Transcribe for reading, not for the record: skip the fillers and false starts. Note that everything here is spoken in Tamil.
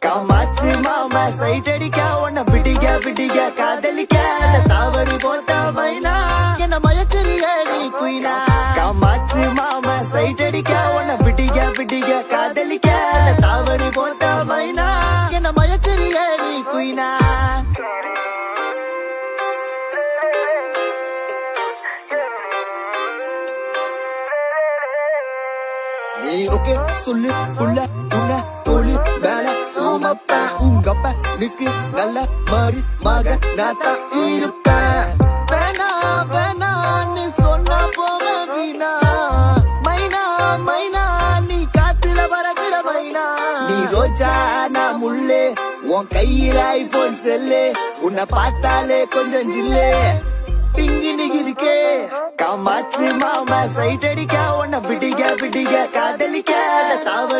காமாச்சு மாமா சைட் அடிக்க உன்னை பிடிக்க பிடிக்க காதலிக்க தாவணி போட்ட மைனா என்ன மயக்குறிய நீ குயினா. காமாச்சு மாமா சைட் அடிக்க உன்னை பிடிக்க பிடிக்க காதலிக்க தாவணி போட்ட மைனா என்ன மயக்குறிய நீ குயினா. நீ ஓகே சொல்லு புள்ள உன்ன தோழி வேலை சோமப்ப உங்கப்ப நிக்கு நல்ல மாறி மக நாத்தா இருப்பேன். வேணா வேணான்னு சொன்னா போவ வீணா மைனா மைனா நீ காத்துல வரகுற மைனா. நீ ரோஜா நான் முள்ளு உன் கையில ஐபோன் செல்லு உன்னை பார்த்தாலே கொஞ்சம் ஜில்லு பிங்கினு இருக்கே. காமாச்சு மாமா சைட் அடிக்க உன்னை பிடிக்க பிடிக்க காதலிக்க தாவ